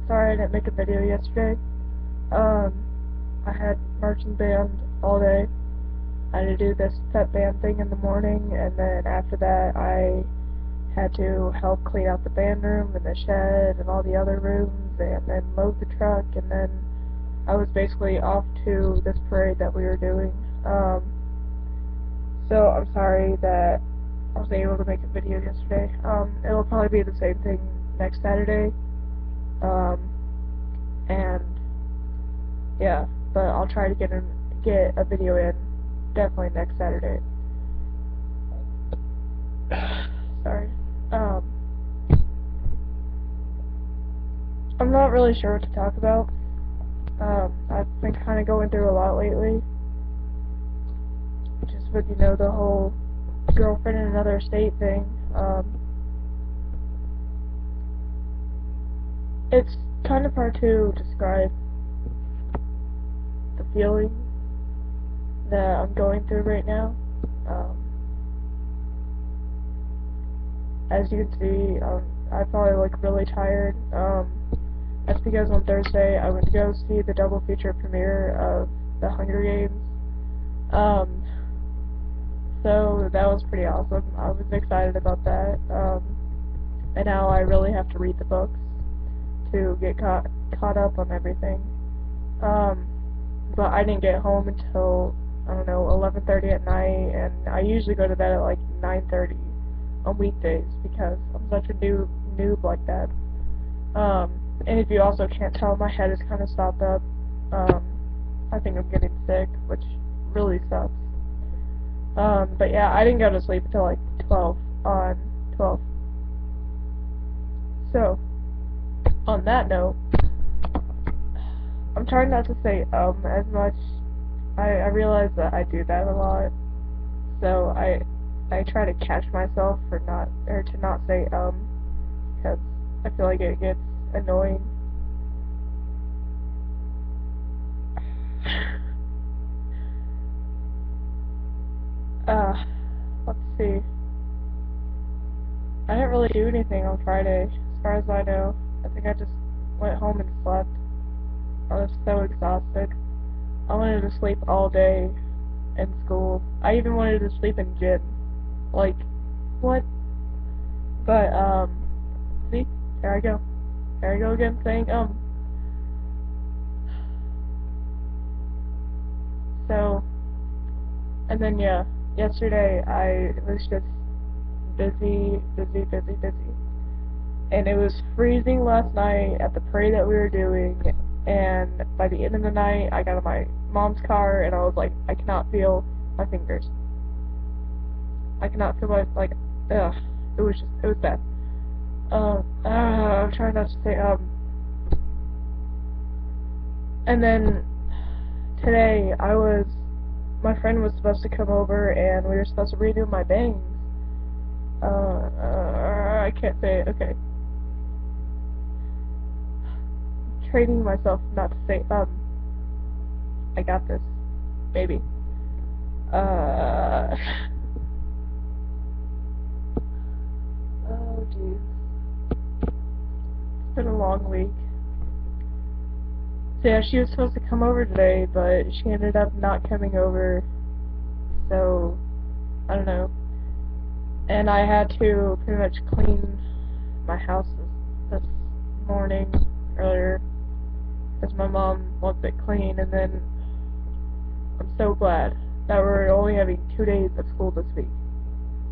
Sorry I didn't make a video yesterday. Um, I had marching band all day. I had to do this pep band thing in the morning, and then after that I had to help clean out the band room and the shed and all the other rooms, and then load the truck, and then I was basically off to this parade that we were doing. So I'm sorry that I wasn't able to make a video yesterday. It'll probably be the same thing next Saturday. And yeah, but I'll try to get a video in definitely next Saturday. Sorry. I'm not really sure what to talk about. I've been kind of going through a lot lately. Just with, the whole girlfriend in another state thing. It's kind of hard to describe the feeling that I'm going through right now. As you can see, I probably look really tired. That's because on Thursday I went to go see the double feature premiere of The Hunger Games. So that was pretty awesome. I was excited about that. And now I really have to read the books to get caught up on everything. But I didn't get home until, I don't know, 11:30 at night, and I usually go to bed at like 9:30 on weekdays because I'm such a noob like that. And if you also can't tell, my head is kind of stopped up. I think I'm getting sick, which really sucks. But yeah, I didn't go to sleep until like 12 on 12. So, on that note, I'm trying not to say as much. I realize that I do that a lot. So I try to catch myself to not say because I feel like it gets annoying. Let's see. I didn't really do anything on Friday, as far as I know. I think I just went home and slept. I was so exhausted. I wanted to sleep all day in school. I even wanted to sleep in gym. Like, what? But, see? There I go. There I go again saying, So, and then, yeah, yesterday I was just busy. And it was freezing last night at the parade that we were doing, and by the end of the night, I got in my mom's car, and I was like, I cannot feel my fingers. I cannot feel ugh. It was bad. I'm trying not to say, and then, today, my friend was supposed to come over, and we were supposed to redo my bangs. I can't say it, okay. Training myself not to say, I got this, baby. Oh, jeez. It's been a long week. So yeah, she was supposed to come over today, but she ended up not coming over, so, I don't know. And I had to pretty much clean my house this morning, earlier, because my mom wants it clean, and then I'm so glad that we're only having 2 days of school this week.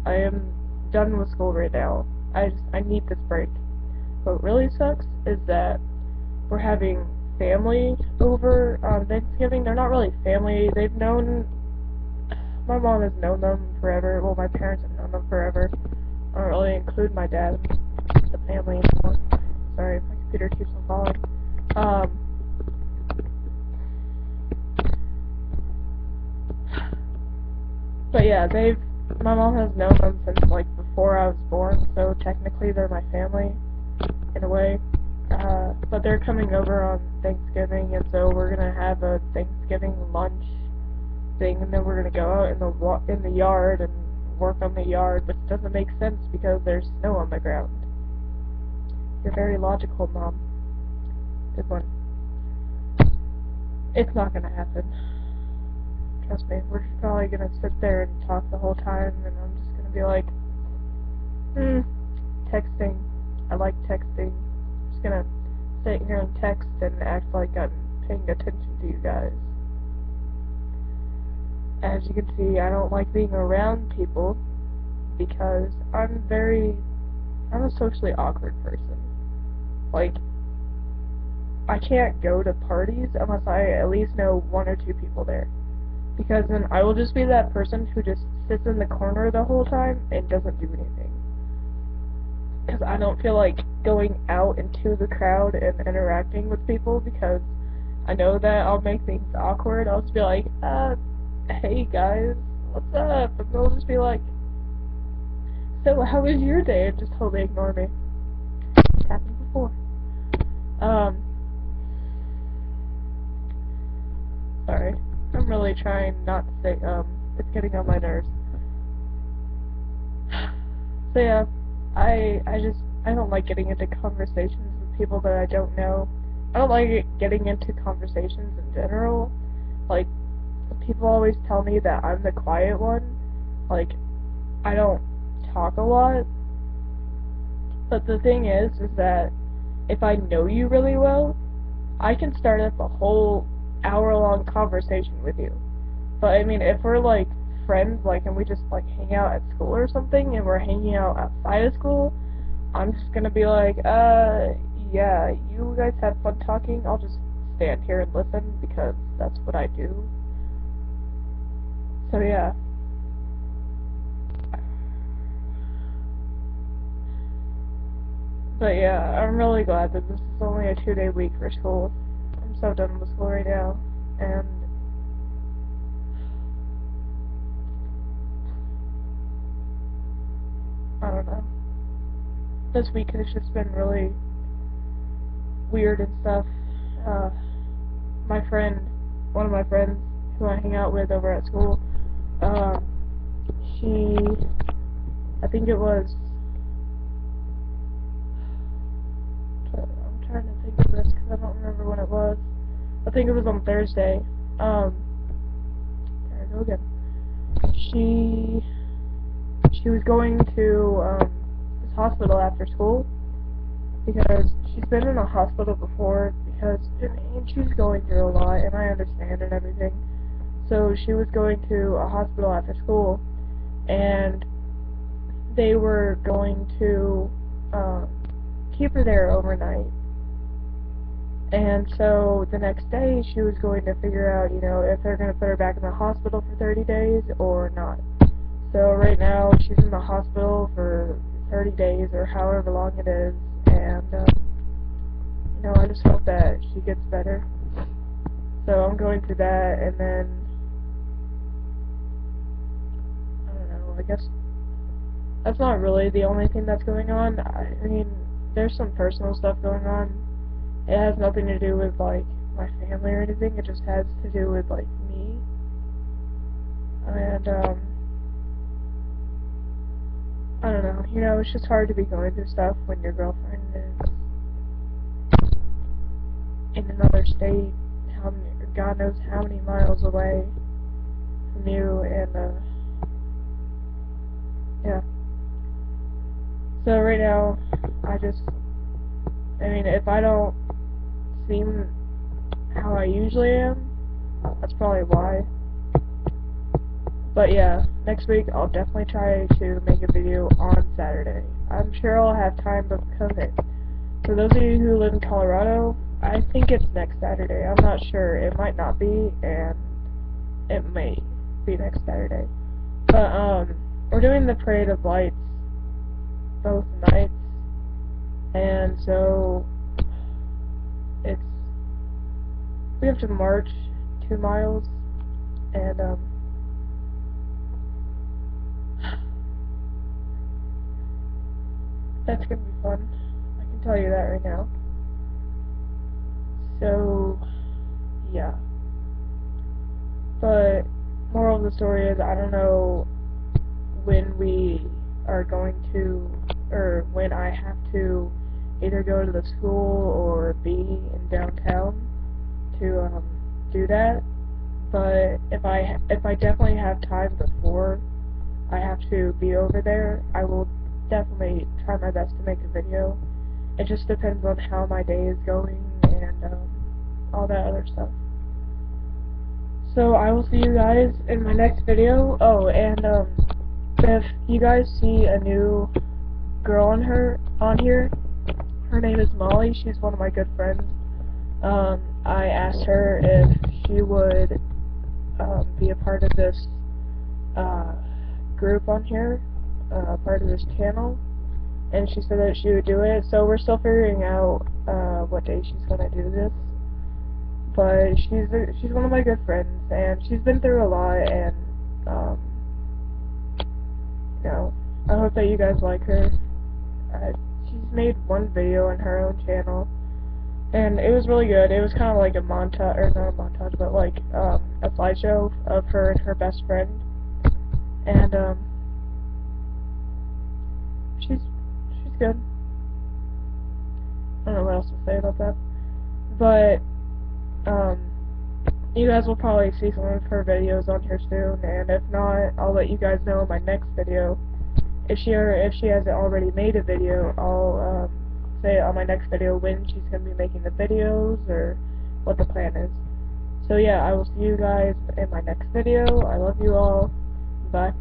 I am done with school right now. I need this break. What really sucks is that we're having family over on Thanksgiving. They're not really family. My mom has known them forever. Well, my parents have known them forever. I don't really include my dad in the family anymore. Sorry, my computer keeps on falling. But yeah, my mom has known them since like before I was born, so technically they're my family in a way. But they're coming over on Thanksgiving, and so we're gonna have a Thanksgiving lunch thing, and then we're gonna go out in the yard and work on the yard, which doesn't make sense because there's snow on the ground. You're very logical, Mom. Good one. It's not gonna happen. Trust me, we're just probably gonna sit there and talk the whole time, and I'm just gonna be like, texting. I like texting. I'm just gonna sit here and text and act like I'm paying attention to you guys. As you can see, I don't like being around people because I'm a socially awkward person. Like, I can't go to parties unless I at least know one or two people there. Because then I will just be that person who just sits in the corner the whole time and doesn't do anything. Because I don't feel like going out into the crowd and interacting with people because I know that I'll make things awkward. I'll just be like, hey guys, what's up? And they'll just be like, so how was your day? And just totally ignore me. It's happened before. Sorry. I'm really trying not to say, it's getting on my nerves. So yeah, I don't like getting into conversations with people that I don't know. I don't like getting into conversations in general. Like, people always tell me that I'm the quiet one. Like, I don't talk a lot. But the thing is that if I know you really well, I can start up a whole hour-long conversation with you. But I mean, if we're like friends, like, and we just like hang out at school or something, and we're hanging out outside of school, I'm just gonna be like, yeah, you guys have fun talking. I'll just stand here and listen because that's what I do. So yeah. But yeah, I'm really glad that this is only a 2-day week for school. I'm so done with school right now, and I don't know. This week has just been really weird and stuff. One of my friends who I hang out with over at school, I think it was, I'm trying to think of this because I don't remember when it was. I think it was on Thursday. There I go again. She was going to this hospital after school because she's been in a hospital before because she's going through a lot, and I understand and everything. So she was going to a hospital after school, and they were going to keep her there overnight. And so the next day she was going to figure out, if they're going to put her back in the hospital for 30 days or not. So right now she's in the hospital for 30 days or however long it is, and I just hope that she gets better. So I'm going through that, and then I don't know, I guess that's not really the only thing that's going on. I mean, there's some personal stuff going on. It has nothing to do with, like, my family or anything. It just has to do with, like, me. And, I don't know. It's just hard to be going through stuff when your girlfriend is in another state, God knows how many miles away from you, and, yeah. So right now, if I don't seem how I usually am, that's probably why. But yeah, next week I'll definitely try to make a video on Saturday. I'm sure I'll have time, but for those of you who live in Colorado, I think it's next Saturday. I'm not sure. It might not be, and it may be next Saturday. But we're doing the Parade of Lights both nights, and so we have to march 2 miles, and that's gonna be fun. I can tell you that right now. So yeah. But moral of the story is, I don't know when we are going to, or when I have to either go to the school or be in downtown to do that. But if I definitely have time before I have to be over there, I will definitely try my best to make a video. It just depends on how my day is going and all that other stuff. So I will see you guys in my next video. Oh, and if you guys see a new girl on here, her name is Molly. She's one of my good friends. I asked her if she would be a part of this group on here, part of this channel, and she said that she would do it. So we're still figuring out what day she's gonna do this. But she's one of my good friends, and she's been through a lot, and you know, I hope that you guys like her. She's made one video on her own channel, and it was really good. It was kind of like a montage, or not a montage, but like a slideshow of her and her best friend, and she's good. I don't know what else to say about that, but you guys will probably see some of her videos on here soon, and if not, I'll let you guys know in my next video. If she hasn't already made a video, I'll say on my next video when she's going to be making the videos, or what the plan is. So yeah, I will see you guys in my next video. I love you all. Bye.